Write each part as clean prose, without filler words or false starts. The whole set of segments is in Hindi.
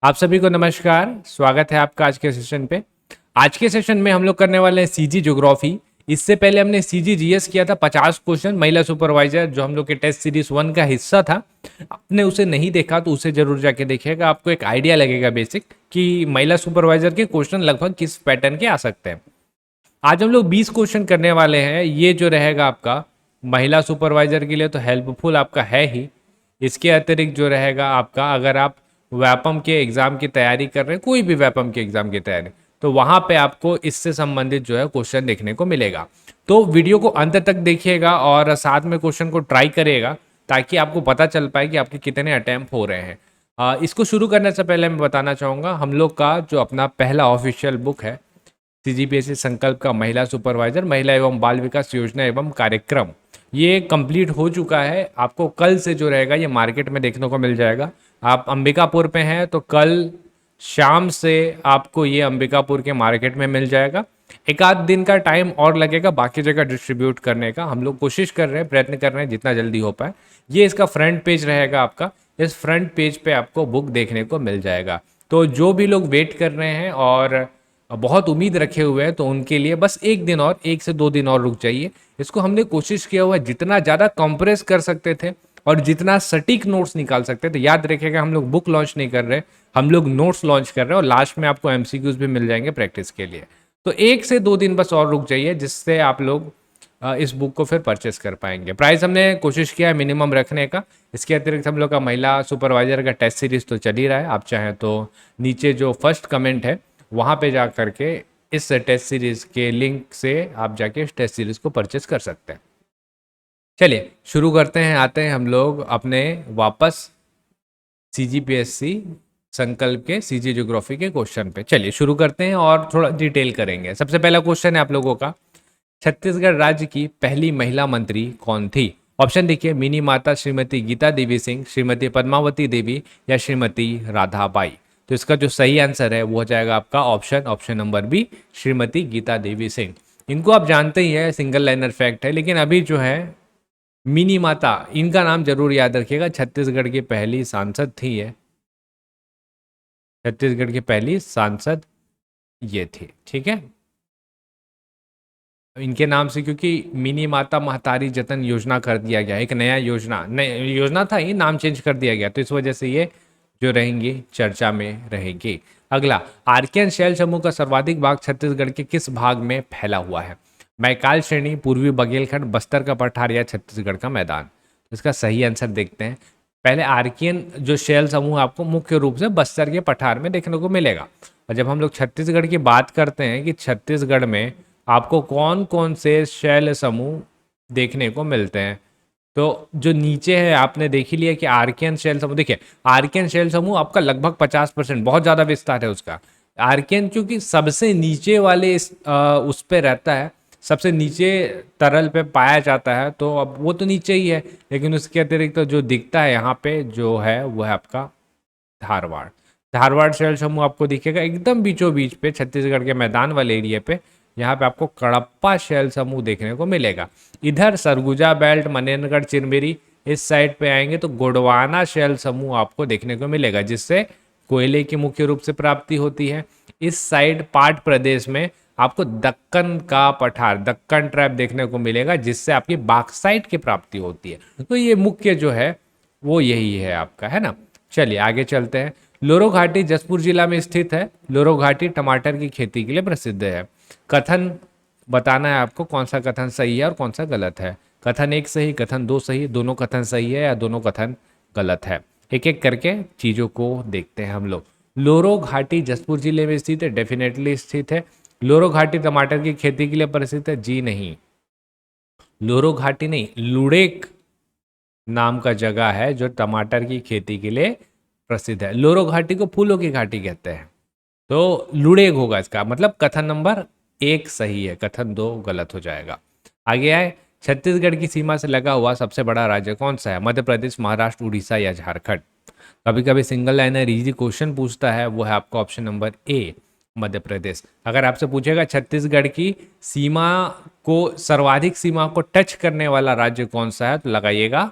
आप सभी को नमस्कार। स्वागत है आपका आज के सेशन पे। आज के सेशन में हम लोग करने वाले हैं सीजी ज्योग्राफी। इससे पहले हमने सीजी जीएस किया था 50 क्वेश्चन महिला सुपरवाइजर, जो हम लोग के टेस्ट सीरीज 1 का हिस्सा था। आपने उसे नहीं देखा तो उसे जरूर जाके देखिएगा, आपको एक आइडिया लगेगा बेसिक कि महिला सुपरवाइजर के क्वेश्चन लगभग किस पैटर्न के आ सकते हैं। आज हम लोग 20 क्वेश्चन करने वाले हैं। ये जो रहेगा आपका महिला सुपरवाइजर के लिए तो हेल्पफुल आपका है ही। इसके अतिरिक्त जो रहेगा आपका, अगर आप व्यापम के एग्जाम की तैयारी कर रहे हैं, कोई भी व्यापम के एग्जाम की तैयारी, तो वहां पे आपको इससे संबंधित जो है क्वेश्चन देखने को मिलेगा। तो वीडियो को अंत तक देखिएगा और साथ में क्वेश्चन को ट्राई करिएगा, ताकि आपको पता चल पाए कि आपके कितने अटैम्प्ट हो रहे हैं। इसको शुरू करने से पहले मैं बताना चाहूँगा, हम लोग का जो अपना पहला ऑफिशियल बुक है सीजीपीएससी संकल्प का महिला सुपरवाइजर, महिला एवं बाल विकास योजना एवं कार्यक्रम, ये कंप्लीट हो चुका है। आपको कल से जो रहेगा ये मार्केट में देखने को मिल जाएगा। आप अंबिकापुर पे हैं तो कल शाम से आपको ये अंबिकापुर के मार्केट में मिल जाएगा। एक आध दिन का टाइम और लगेगा बाकी जगह डिस्ट्रीब्यूट करने का। हम लोग कोशिश कर रहे हैं, प्रयत्न कर रहे हैं जितना जल्दी हो पाए। ये इसका फ्रंट पेज रहेगा आपका। इस फ्रंट पेज पे आपको बुक देखने को मिल जाएगा। तो जो भी लोग वेट कर रहे हैं और बहुत उम्मीद रखे हुए हैं, तो उनके लिए बस एक दिन और, 1 से 2 दिन और रुक जाइए। इसको हमने कोशिश किया हुआ है जितना ज़्यादा कंप्रेस कर सकते थे और जितना सटीक नोट्स निकाल सकते थे। याद रखिएगा, हम लोग बुक लॉन्च नहीं कर रहे, हम लोग नोट्स लॉन्च कर रहे हैं और लास्ट में आपको एमसीक्यूज भी मिल जाएंगे प्रैक्टिस के लिए। तो 1 से 2 दिन बस और रुक जाइए, जिससे आप लोग इस बुक को फिर परचेस कर पाएंगे। प्राइस हमने कोशिश किया है मिनिमम रखने का। इसके अतिरिक्त हम लोग का महिला सुपरवाइजर का टेस्ट सीरीज तो चल ही रहा है। आप चाहें तो नीचे जो फर्स्ट कमेंट है वहाँ पे जा करके इस टेस्ट सीरीज के लिंक से आप जाके इस टेस्ट सीरीज को परचेस कर सकते हैं। चलिए शुरू करते हैं। आते हैं हम लोग अपने वापस सीजीपीएससी संकल्प के सीजी ज्योग्राफी के क्वेश्चन पे। चलिए शुरू करते हैं और थोड़ा डिटेल करेंगे। सबसे पहला क्वेश्चन है आप लोगों का, छत्तीसगढ़ राज्य की पहली महिला मंत्री कौन थी? ऑप्शन देखिए, मिनी माता श्रीमती गीता देवी सिंह, श्रीमती पद्मावती देवी या श्रीमती राधाबाई। तो इसका जो सही आंसर है वो हो जाएगा आपका option number B, Shrimati Geeta Devi Singh. इनको आप जानते ही है, सिंगल लाइनर फैक्ट है। लेकिन अभी जो है मिनी माता, इनका नाम जरूर याद रखिएगा। छत्तीसगढ़ की पहली सांसद थी ये, छत्तीसगढ़ की पहली सांसद ये थी। ठीक है, इनके नाम से, क्योंकि मिनी माता महतारी जतन योजना कर दिया गया, एक नया योजना था, ये नाम चेंज कर दिया गया, तो इस वजह से ये जो रहेंगी चर्चा में रहेगी। अगला, आर्कियन शैल समूह का सर्वाधिक भाग छत्तीसगढ़ के किस भाग में फैला हुआ है? मैकाल श्रेणी, पूर्वी बघेलखंड, बस्तर का पठार या छत्तीसगढ़ का मैदान। इसका सही आंसर देखते हैं। पहले आर्कियन जो शैल समूह आपको मुख्य रूप से बस्तर के पठार में देखने को मिलेगा। और जब हम लोग छत्तीसगढ़ की बात करते हैं कि छत्तीसगढ़ में आपको कौन कौन से शैल समूह देखने को मिलते हैं, तो जो नीचे है आपने देख ही लिया कि आर्कियन शैल समूह। देखिए, आर्कियन शैल समूह आपका लगभग 50%, बहुत ज़्यादा विस्तार है उसका। आर्कियन क्योंकि सबसे नीचे वाले उस पे रहता है, सबसे नीचे तरल पे पाया जाता है, तो अब वो तो नीचे ही है। लेकिन उसके अतिरिक्त तो जो दिखता है यहाँ पे जो है वो है आपका धारवाड़। धारवाड़ शैल समूह आपको दिखेगा एकदम बीचों बीच पे, छत्तीसगढ़ के मैदान वाले एरिया पे। यहाँ पे आपको कडप्पा शैल समूह देखने को मिलेगा। इधर सरगुजा बेल्ट, मनेरगढ़, चिरमिरी, इस साइड पे आएंगे तो गोंडवाना शैल समूह आपको देखने को मिलेगा, जिससे कोयले की मुख्य रूप से प्राप्ति होती है। इस साइड पाट प्रदेश में आपको दक्कन का पठार, दक्कन ट्रैप देखने को मिलेगा, जिससे आपकी बाक्साइट की प्राप्ति होती है। तो ये मुख्य जो है वो यही है आपका, है ना। चलिए आगे चलते हैं। लोरो घाटी जसपुर जिला में स्थित है। लोरो घाटी टमाटर की खेती के लिए प्रसिद्ध है। कथन बताना है आपको, कौन सा कथन सही है और कौन सा गलत है। कथन 1 सही, कथन 2 सही, दोनों कथन सही है या दोनों कथन गलत है। एक एक करके चीज़ों को देखते हैं हम लोग। लोरो घाटी जसपुर जिले में स्थित है, डेफिनेटली स्थित है। लोरो घाटी टमाटर की खेती के लिए प्रसिद्ध है, जी नहीं। लोरो घाटी नहीं, लुड़ेक नाम का जगह है जो टमाटर की खेती के लिए प्रसिद्ध है। लोरो घाटी को फूलों की घाटी कहते हैं, तो लुड़ेक होगा इसका मतलब। कथन नंबर 1 सही है, कथन 2 गलत हो जाएगा। आगे आए, छत्तीसगढ़ की सीमा से लगा हुआ सबसे बड़ा राज्य कौन सा है? मध्य प्रदेश, महाराष्ट्र, उड़ीसा या झारखंड। कभी कभी सिंगल लाइनर इजी क्वेश्चन पूछता है, वो है आपका option number A, Madhya Pradesh. अगर आपसे पूछेगा छत्तीसगढ़ की सीमा को, सर्वाधिक सीमा को टच करने वाला राज्य कौन सा है, तो लगाइएगा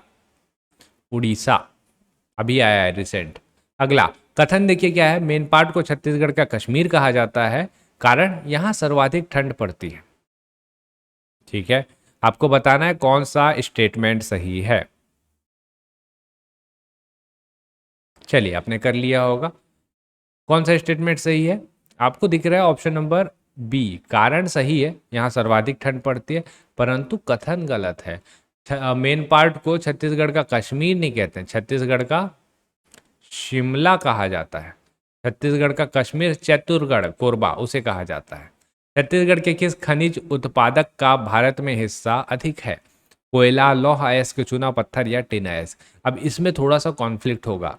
उड़ीसा, अभी आया है रिसेंट। अगला, कथन देखिए क्या है, मेन पार्ट को छत्तीसगढ़ का कश्मीर कहा जाता है, कारण यहाँ सर्वाधिक ठंड पड़ती है। ठीक है, आपको बताना है कौन सा स्टेटमेंट सही है। चलिए, आपने कर लिया होगा। कौन सा स्टेटमेंट सही है? आपको दिख रहा है ऑप्शन नंबर बी, कारण सही है, यहाँ सर्वाधिक ठंड पड़ती है, परंतु कथन गलत है। मेन पार्ट को छत्तीसगढ़ का कश्मीर नहीं कहते हैं, छत्तीसगढ़ का शिमला कहा जाता है। छत्तीसगढ़ का कश्मीर चैतुरगढ़ कोरबा उसे कहा जाता है। छत्तीसगढ़ के किस खनिज उत्पादक का भारत में हिस्सा अधिक है? कोयला, लौह अयस्क, चूना पत्थर या टिन अयस्क। अब इसमें थोड़ा सा कॉन्फ्लिक्ट होगा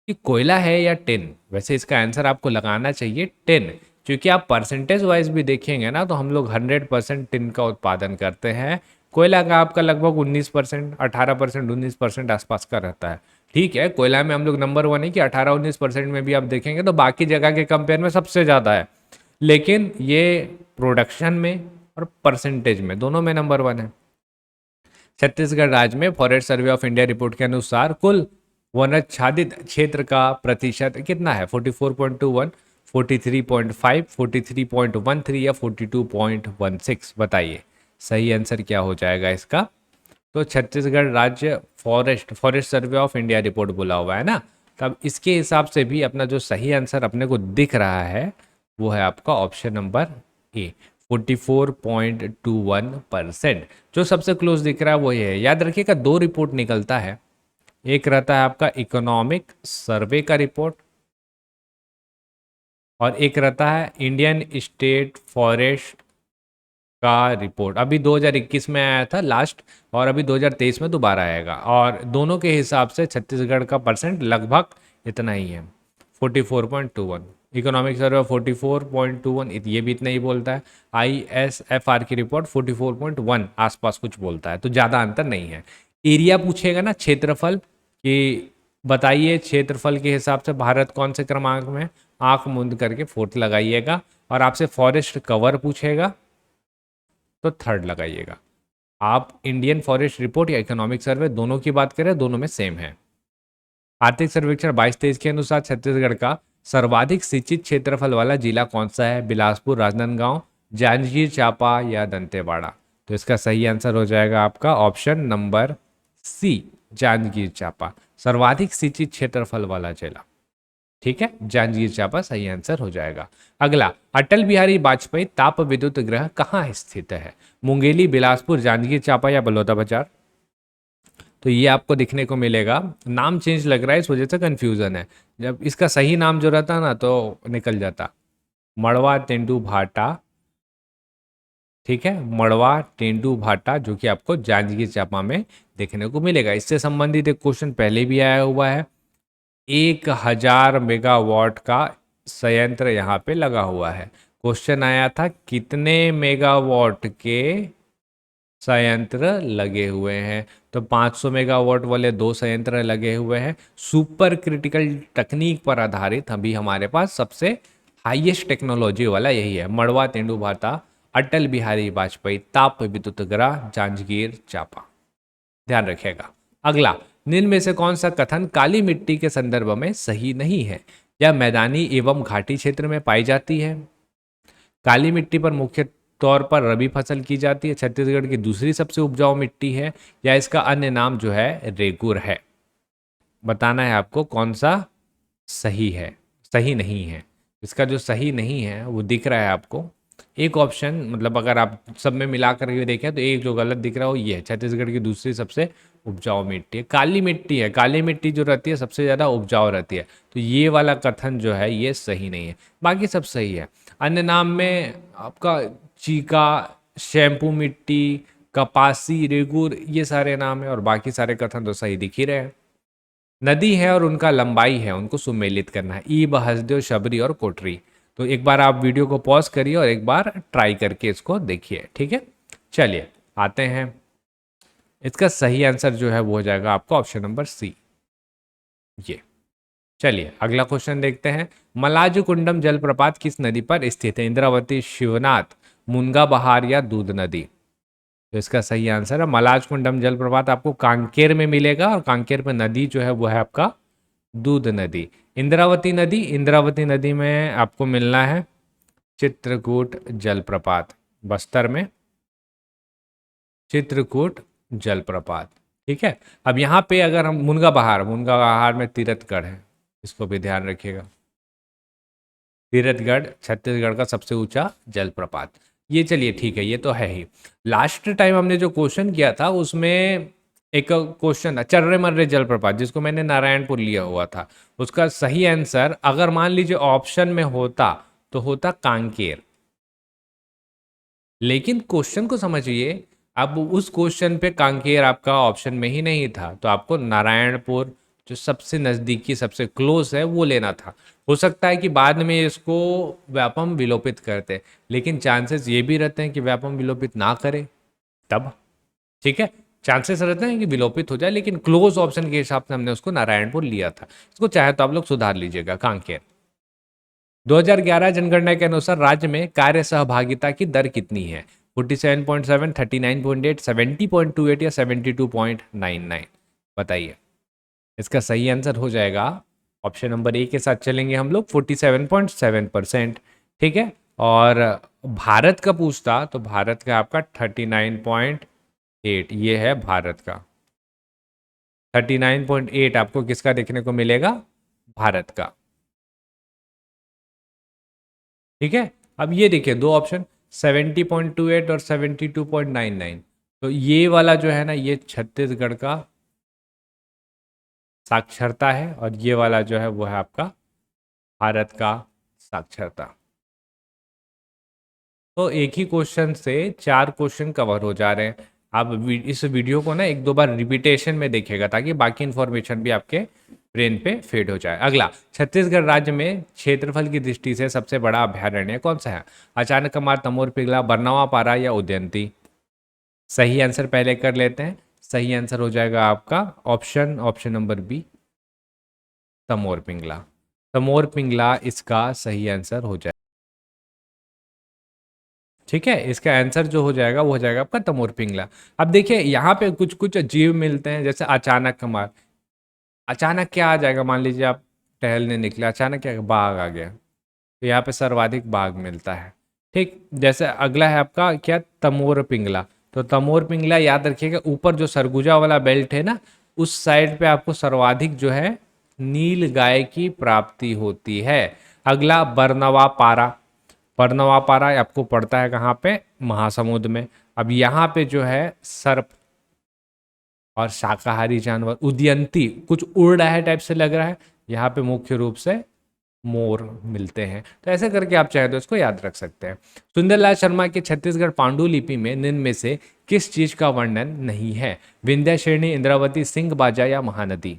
कि कोयला है या टिन। वैसे इसका आंसर आपको लगाना चाहिए टिन, क्योंकि आप परसेंटेज वाइज भी देखेंगे ना तो हम लोग 100% टिन का उत्पादन करते हैं। कोयला का आपका लगभग 19%, 18%, 19% आसपास का रहता है। ठीक है, कोयला में हम लोग नंबर 1 है कि 18-19% में भी आप देखेंगे तो बाकी जगह के कंपेयर में सबसे ज़्यादा है, लेकिन ये प्रोडक्शन में और परसेंटेज में दोनों में नंबर 1 है। छत्तीसगढ़ राज्य में forest survey of India report के अनुसार कुल वनाच्छादित क्षेत्र का प्रतिशत कितना है? 44.21, 43.5, 43.13 या 42.16? बताइए सही आंसर क्या हो जाएगा इसका। तो छत्तीसगढ़ राज्य forest survey of India report बोला हुआ है ना, तब इसके हिसाब से भी अपना जो सही आंसर अपने को दिख रहा है वो है आपका ऑप्शन नंबर ए, 44.21%। जो सबसे क्लोज दिख रहा है वो ये है। याद रखिएगा, 2 रिपोर्ट निकलता है, एक रहता है आपका इकोनॉमिक सर्वे का रिपोर्ट और एक रहता है इंडियन स्टेट फॉरेस्ट का रिपोर्ट। अभी 2021 में आया था लास्ट, और अभी 2023 में दोबारा आएगा, और दोनों के हिसाब से छत्तीसगढ़ का परसेंट लगभग इतना ही है, 44.21। इकोनॉमिक सर्वे 44.21, ये भी इतना ही बोलता है। ISFR की रिपोर्ट 44.1 आसपास कुछ बोलता है, तो ज़्यादा अंतर नहीं है। एरिया पूछेगा ना, क्षेत्रफल, कि बताइए क्षेत्रफल के हिसाब से भारत कौन से क्रमांक में, आंख मूंद करके 4th लगाइएगा। और आपसे फॉरेस्ट कवर पूछेगा तो 3rd लगाइएगा। आप इंडियन फॉरेस्ट रिपोर्ट या इकोनॉमिक सर्वे दोनों की बात करें, दोनों में सेम है। आर्थिक सर्वेक्षण 22-23 के अनुसार छत्तीसगढ़ का सर्वाधिक सिंचित क्षेत्रफल वाला जिला कौन सा है? बिलासपुर, राजनांदगांव, जांजगीर चांपा या दंतेवाड़ा? तो इसका सही आंसर हो जाएगा आपका option number C, Janjgir Champa, सर्वाधिक सिंचित क्षेत्रफल वाला जिला। ठीक है, जांजगीर चांपा सही आंसर हो जाएगा। अगला, अटल बिहारी वाजपेयी ताप विद्युत गृह कहाँ स्थित है? मुंगेली, बिलासपुर, जांजगीर चांपा या बलौदाबाजार? तो ये आपको दिखने को मिलेगा। नाम चेंज लग रहा है, इस वजह से कंफ्यूजन है। जब इसका सही नाम जो रहता ना तो निकल जाता, मड़वा तेंदू भाटा। ठीक है, मड़वा तेंदू भाटा, जो कि आपको जांजगीर चांपा में देखने को मिलेगा। इससे संबंधित एक क्वेश्चन पहले भी आया हुआ है। 1000 मेगावाट का संयंत्र यहाँ पे लगा हुआ है। क्वेश्चन आया था कितने मेगावाट के संयंत्र लगे हुए हैं, तो 500 मेगावाट वाले 2 संयंत्र लगे हुए हैं। सुपर क्रिटिकल तकनीक पर आधारित अभी हमारे पास सबसे हाईएस्ट टेक्नोलॉजी वाला यही है, मड़वा तेंदूभाता अटल बिहारी वाजपेयी ताप विद्युत गृह जांजगीर चांपा। ध्यान रखिएगा। अगला, निम्न में से कौन सा कथन काली मिट्टी के संदर्भ में सही नहीं है? या मैदानी एवं घाटी क्षेत्र में पाई जाती है? काली मिट्टी पर मुख्य तौर पर रबी फसल की जाती है, छत्तीसगढ़ की दूसरी सबसे उपजाऊ मिट्टी है, या इसका अन्य नाम जो है रेगुर है? बताना है आपको कौन सा सही है, सही नहीं है। इसका जो सही नहीं है वो दिख रहा है आपको, एक ऑप्शन, मतलब अगर आप सब में मिला करके देखें तो एक जो गलत दिख रहा है वो ये है, छत्तीसगढ़ की दूसरी सबसे उपजाऊ मिट्टी है, काली मिट्टी है। काली मिट्टी जो रहती है सबसे ज़्यादा उपजाऊ रहती है, तो ये वाला कथन जो है ये सही नहीं है, बाकी सब सही है। अन्य नाम में आपका चीका, शैम्पू मिट्टी, कपासी, रेगुर, ये सारे नाम है, और बाकी सारे कथन तो सही दिख ही रहे हैं। नदी है और उनका लंबाई है, उनको सुमेलित करना है, ईब, हसदेव, शबरी और कोटरी। तो एक बार आप वीडियो को पॉज करिए और एक बार ट्राई करके इसको देखिए। ठीक है, चलिए आते हैं, इसका सही आंसर जो है वो हो जाएगा आपका ऑप्शन नंबर सी, ये। चलिए अगला क्वेश्चन देखते हैं। मलाजु कुंडम जलप्रपात किस नदी पर स्थित है? इंद्रावती, शिवनाथ, मुनगा बहार या दूध नदी? तो इसका सही आंसर है मलाज कुंडम जलप्रपात, आपको कांकेर में मिलेगा, और कांकेर में नदी जो है वो है आपका दूध नदी। इंद्रावती नदी, इंद्रावती नदी में आपको मिलना है चित्रकूट जलप्रपात, बस्तर में चित्रकूट जलप्रपात। ठीक है। अब यहाँ पे अगर हम मुनगा बहार में तीरथगढ़ है, इसको भी ध्यान रखिएगा। तीरथगढ़ छत्तीसगढ़ का सबसे ऊंचा जलप्रपात। ये चलिए ठीक है, ये तो है ही। लास्ट टाइम हमने जो क्वेश्चन किया था उसमें एक क्वेश्चन था चर्रे मर्रे जलप्रपात, जिसको मैंने नारायणपुर लिया हुआ था। उसका सही आंसर अगर मान लीजिए ऑप्शन में होता तो होता कांकेर। लेकिन क्वेश्चन को समझिए, अब उस क्वेश्चन पे कांकेर आपका ऑप्शन में ही नहीं था, तो आपको नारायणपुर जो सबसे नज़दीकी सबसे क्लोज है वो लेना था। हो सकता है कि बाद में इसको व्यापम विलोपित करते, लेकिन चांसेस ये भी रहते हैं कि व्यापम विलोपित ना करे तब। ठीक है, चांसेस रहते हैं कि विलोपित हो जाए, लेकिन क्लोज ऑप्शन के हिसाब से हमने उसको नारायणपुर लिया था। इसको चाहे तो आप लोग सुधार लीजिएगा, कांकेर। 2011 जनगणना के अनुसार राज्य में कार्य सहभागिता की दर कितनी है? 47.7, 39.8, 70.28 या 72.99? बताइए। इसका सही आंसर हो जाएगा ऑप्शन नंबर ए के साथ चलेंगे हम लोग, 47.7%। ठीक है। और भारत का पूछता तो भारत का आपका 39.8, ये है भारत का 39.8। आपको किसका देखने को मिलेगा? भारत का। ठीक है। अब ये देखिए दो ऑप्शन, 70.28 और 72.99। तो ये वाला जो है ना, ये छत्तीसगढ़ का साक्षरता है, और ये वाला जो है वो है आपका भारत का साक्षरता। तो एक ही क्वेश्चन से 4 क्वेश्चन कवर हो जा रहे हैं। आप इस वीडियो को ना एक दो बार रिपीटेशन में देखिएगा, ताकि बाकी इंफॉर्मेशन भी आपके ब्रेन पे फेड हो जाए। अगला, छत्तीसगढ़ राज्य में क्षेत्रफल की दृष्टि से सबसे बड़ा अभ्यारण्य कौन सा है? अचानकमार, तमोर पिंगला, बरनवा पारा या उदयंती? सही आंसर पहले कर लेते हैं। सही आंसर हो जाएगा आपका option number B, Tamor Pingla. Tamor Pingla इसका सही आंसर हो जाएगा। ठीक है, इसका आंसर जो हो जाएगा वो हो जाएगा आपका तमोर पिंगला। अब देखिए यहाँ पे कुछ कुछ जीव मिलते हैं, जैसे अचानक कमार। अचानक क्या आ जाएगा? मान लीजिए आप टहलने निकले, अचानक क्या बाघ आ गया, तो यहाँ पे सर्वाधिक बाघ मिलता है। ठीक, जैसे अगला है आपका क्या, तमोर पिंगला। तो तमोर पिंगला याद रखिएगा, ऊपर जो सरगुजा वाला बेल्ट है ना, उस साइड पे आपको सर्वाधिक जो है नील गाय की प्राप्ति होती है। अगला बरनवा पारा। बरनवा पारा आपको पड़ता है कहाँ पे? महासमुंद में। अब यहाँ पे जो है सर्प और शाकाहारी जानवर उदयंती, कुछ उड़ रहा है टाइप से लग रहा है, यहाँ पे मुख्य रूप से मोर मिलते हैं। तो ऐसे करके आप चाहे तो इसको याद रख सकते हैं। सुंदरलाल शर्मा के छत्तीसगढ़ पांडुलिपि में निम्न में से किस चीज का वर्णन नहीं है? विंध्या श्रेणी, इंद्रावती, सिंह बाजा या महानदी?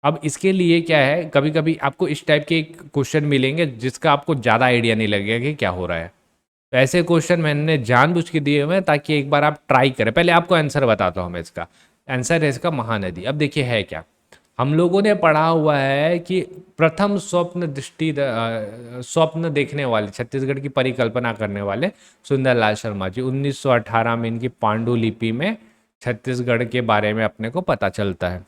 अब इसके लिए क्या है, कभी कभी आपको इस टाइप के क्वेश्चन मिलेंगे जिसका आपको ज़्यादा आइडिया नहीं लगेगा कि क्या हो रहा है। तो ऐसे क्वेश्चन मैंने जानबूझ के दिए हुए हैं ताकि एक बार आप ट्राई करें। पहले आपको आंसर बताता हूँ मैं इसका। आंसर है इसका महानदी। अब देखिए है क्या, हम लोगों ने पढ़ा हुआ है कि प्रथम स्वप्न देखने वाले, छत्तीसगढ़ की परिकल्पना करने वाले सुंदरलाल शर्मा जी, 1918 में इनकी पांडुलिपि में छत्तीसगढ़ के बारे में अपने को पता चलता है।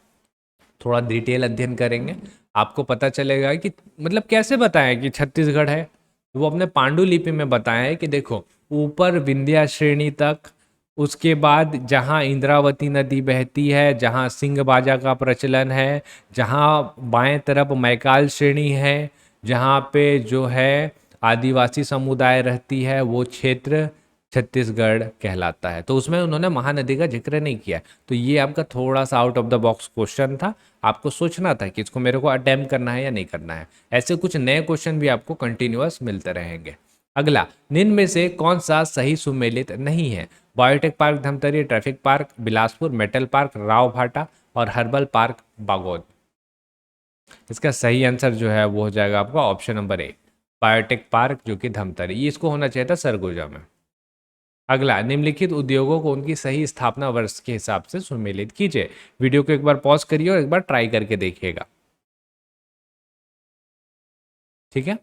थोड़ा डिटेल अध्ययन करेंगे, आपको पता चलेगा कि मतलब कैसे बताएं कि छत्तीसगढ़ है। वो अपने पांडुलिपि में बताया है कि देखो, ऊपर विंध्या श्रेणी तक, उसके बाद जहाँ इंद्रावती नदी बहती है, जहाँ सिंह बाजा का प्रचलन है, जहाँ बाएं तरफ मैकाल श्रेणी है, जहाँ पे जो है आदिवासी समुदाय रहती है, वो क्षेत्र छत्तीसगढ़ कहलाता है। तो उसमें उन्होंने महानदी का जिक्र नहीं किया। तो ये आपका थोड़ा सा out of the box question था, आपको सोचना था कि इसको मेरे को अटेम्प्ट करना है या नहीं करना है। ऐसे कुछ नए क्वेश्चन भी आपको कंटिन्यूअस मिलते रहेंगे। अगला, निम्न में से कौन सा सही सुमेलित नहीं है? Biotech park Dhamtari, traffic park Bilaspur, metal park Rao भाटा और हर्बल पार्क बागोद? इसका सही आंसर जो है वो हो जाएगा आपका option number A, biotech park, जो कि धमतरी। ये इसको होना चाहिए था सरगुजा में। अगला, निम्नलिखित उद्योगों को उनकी सही स्थापना वर्ष के हिसाब से सुमेलित कीजिए। वीडियो को एक बार पॉज करिए और एक बार ट्राई करके देखिएगा। ठीक है,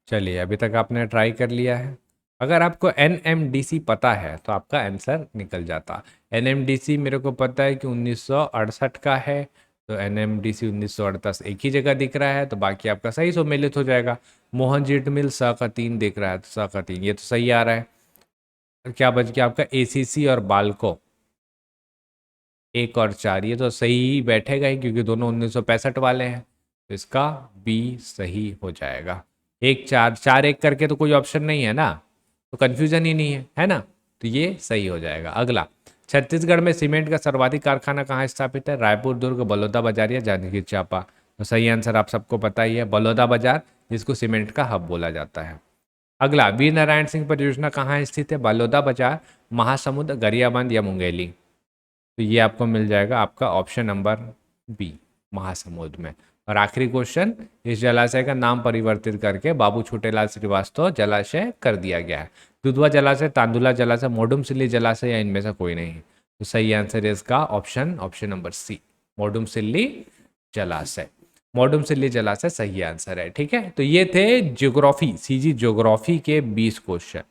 चलिए अभी तक आपने ट्राई कर लिया है। अगर आपको NMDC पता है तो आपका आंसर निकल जाता। एनएमडीसी मेरे को पता है कि 1968 का है, तो एनएमडीसी 1968 एक ही जगह दिख रहा है, तो बाकी आपका सही सम्मिलित हो जाएगा। मोहनजीत मिल स का 3 दिख रहा है, तो स का 3 ये तो सही आ रहा है। और क्या बच गया आपका एसीसी और बाल्को 1 और 4, ये तो सही ही बैठेगा ही क्योंकि दोनों 1965 वाले हैं, तो इसका बी सही हो जाएगा। 1 4 4 1 करके तो कोई ऑप्शन नहीं है ना, तो कन्फ्यूजन ही नहीं है ना, तो ये सही हो जाएगा। अगला, छत्तीसगढ़ में सीमेंट का सर्वाधिक कारखाना कहाँ स्थापित है? रायपुर, दुर्ग, बलौदा बाजार या जांजगीर चांपा? तो सही आंसर आप सबको पता ही है, बलौदा बाजार, जिसको सीमेंट का हब बोला जाता है। अगला, वीर नारायण सिंह परियोजना कहाँ स्थित है? बलौदा बाजार, महासमुंद, गरियाबंद या मुंगेली? तो ये आपको मिल जाएगा आपका ऑप्शन नंबर बी, महासमुंद में। और आखिरी क्वेश्चन, इस जलाशय का नाम परिवर्तित करके बाबू छोटेलाल श्रीवास्तव जलाशय कर दिया गया है? दुधवा जलाशय, तांदुला जलाशय, मोडुमसिल्ली जलाशय या इनमें से कोई नहीं? तो सही आंसर है इसका ऑप्शन नंबर सी, मोडुमसिल्ली जलाशय। मोडुमसिल्ली जलाशय सही आंसर है। ठीक है, तो ये थे ज्योग्राफी, सीजी ज्योग्राफी के 20 क्वेश्चन।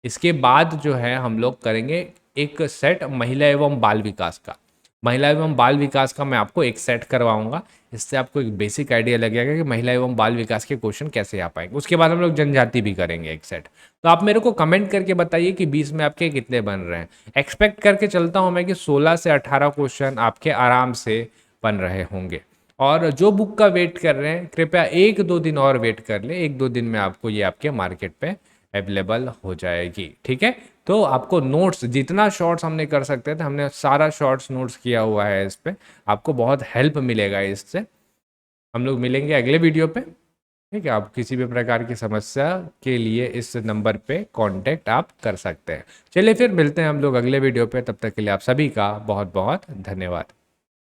इसके बाद जो है हम लोग करेंगे एक सेट महिला एवं बाल विकास का। महिला एवं बाल विकास का मैं आपको एक सेट करवाऊंगा, इससे आपको एक बेसिक आइडिया लगेगा कि महिला एवं बाल विकास के क्वेश्चन कैसे आ पाएंगे। उसके बाद हम लोग जनजाति भी करेंगे एक सेट। तो आप मेरे को कमेंट करके बताइए कि 20 में आपके कितने बन रहे हैं। एक्सपेक्ट करके चलता हूं मैं कि 16 से 18 क्वेश्चन आपके आराम से बन रहे होंगे। और जो बुक का वेट कर रहे हैं कृपया 1-2 दिन और वेट कर ले, 1-2 दिन में आपको ये आपके मार्केट पे अवेलेबल हो जाएगी। ठीक है, तो आपको नोट्स जितना शॉर्ट्स हमने कर सकते थे, हमने सारा शॉर्ट्स नोट्स किया हुआ है इस पे, आपको बहुत हेल्प मिलेगा इससे। हम लोग मिलेंगे अगले वीडियो पे। ठीक है, आप किसी भी प्रकार की समस्या के लिए इस नंबर पे कांटेक्ट आप कर सकते हैं। चलिए फिर मिलते हैं हम लोग अगले वीडियो पे, तब तक के लिए आप सभी का बहुत बहुत धन्यवाद।